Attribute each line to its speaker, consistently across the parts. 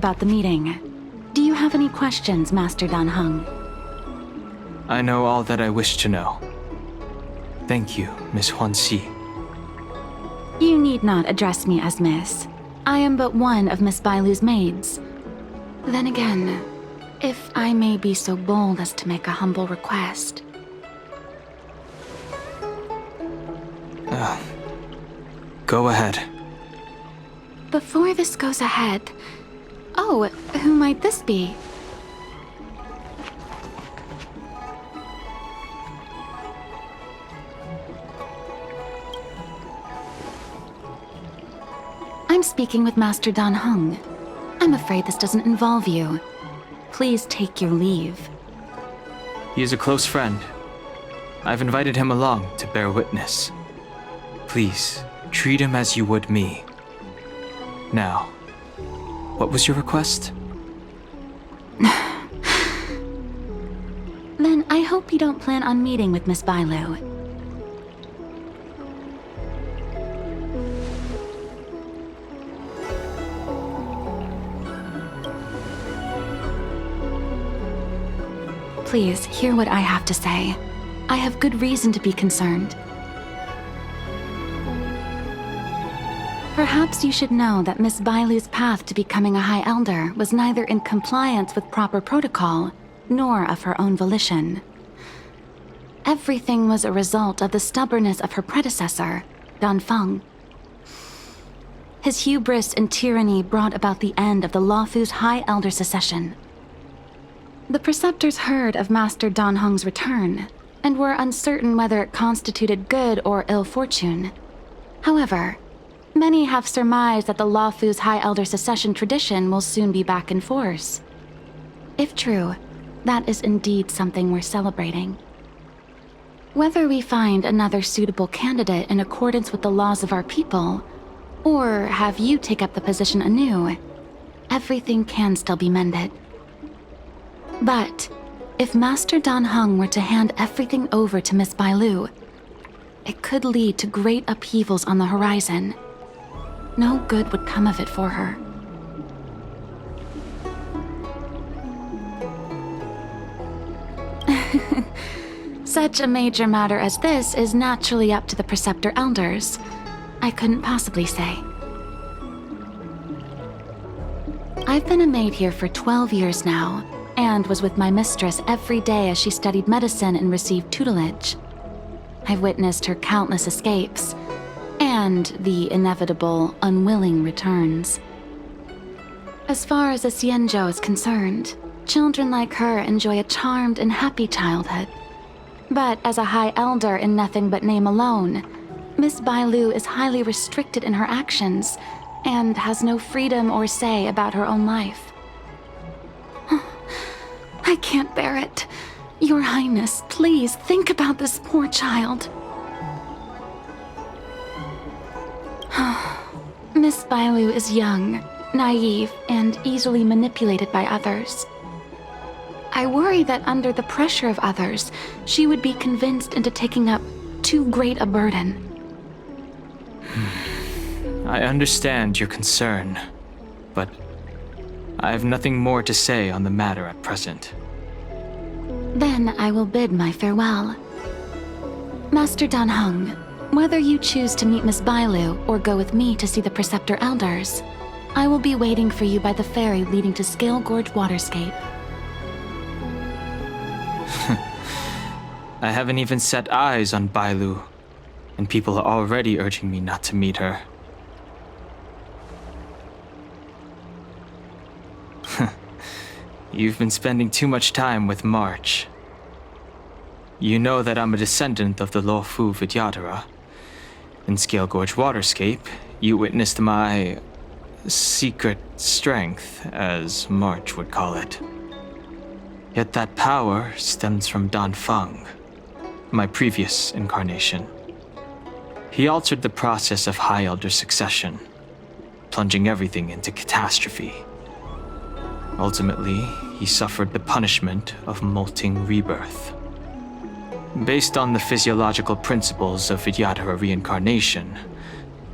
Speaker 1: about the meeting. Do you have any questions, Master Dan Heng?
Speaker 2: I know all that I wish to know. Thank you, Miss Huanxi.
Speaker 1: You need not address me as Miss. I am but one of Miss Bailu's maids. Then again, if I may be so bold as to make a humble request.
Speaker 2: Go ahead.
Speaker 1: Before this goes ahead... Oh, who might this be? I'm speaking with Master Dan Heng. I'm afraid this doesn't involve you. Please take your leave.
Speaker 2: He is a close friend. I've invited him along to bear witness. Please, treat him as you would me. Now, what was your request?
Speaker 1: Then I hope you don't plan on meeting with Miss Bailu. Please, hear what I have to say. I have good reason to be concerned. Perhaps you should know that Miss Bailu's path to becoming a High Elder was neither in compliance with proper protocol, nor of her own volition. Everything was a result of the stubbornness of her predecessor, Dan Feng. His hubris and tyranny brought about the end of the Luofu's High Elder succession. The preceptors heard of Master Dan Heng's return, and were uncertain whether it constituted good or ill fortune. However, many have surmised that the Luofu's High Elder succession tradition will soon be back in force. If true, that is indeed something we're celebrating. Whether we find another suitable candidate in accordance with the laws of our people, or have you take up the position anew, everything can still be mended. But if Master Dan Heng were to hand everything over to Miss Bailu, it could lead to great upheavals on the horizon. No good would come of it for her. Such a major matter as this is naturally up to the Preceptor Elders. I couldn't possibly say. I've been a maid here for 12 years now, and was with my mistress every day as she studied medicine and received tutelage. I've witnessed her countless escapes, and the inevitable, unwilling returns. As far as a Xianzhou is concerned, children like her enjoy a charmed and happy childhood. But as a High Elder in nothing but name alone, Miss Bailu is highly restricted in her actions, and has no freedom or say about her own life. I can't bear it. Your Highness, please think about this poor child. Miss Bailu is young, naive, and easily manipulated by others. I worry that under the pressure of others, she would be convinced into taking up too great a burden.
Speaker 2: I understand your concern, but I have nothing more to say on the matter at present.
Speaker 1: Then I will bid my farewell. Master Dan Heng, whether you choose to meet Miss Bailu or go with me to see the Preceptor Elders, I will be waiting for you by the ferry leading to Scale Gorge Waterscape.
Speaker 2: I haven't even set eyes on Bailu, and people are already urging me not to meet her. You've been spending too much time with March. You know that I'm a descendant of the Luofu Vidyadhara. In Scale Gorge Waterscape, you witnessed my secret strength, as March would call it. Yet that power stems from Dan Feng, my previous incarnation. He altered the process of High Elder succession, plunging everything into catastrophe. Ultimately, he suffered the punishment of molting rebirth. Based on the physiological principles of Vidyadhara reincarnation,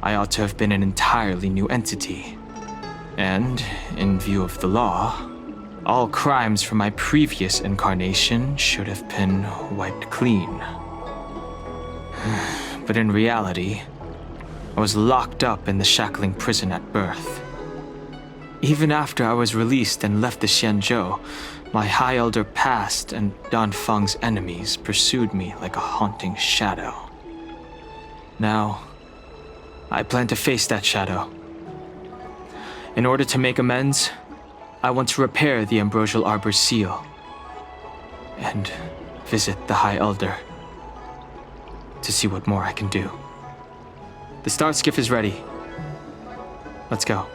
Speaker 2: I ought to have been an entirely new entity. And, in view of the law, all crimes from my previous incarnation should have been wiped clean. But in reality, I was locked up in the shackling prison at birth. Even after I was released and left the Xianzhou, my High Elder past and Danfeng's enemies pursued me like a haunting shadow. Now, I plan to face that shadow. In order to make amends, I want to repair the Ambrosial Arbor's seal and visit the High Elder to see what more I can do. The star skiff is ready. Let's go.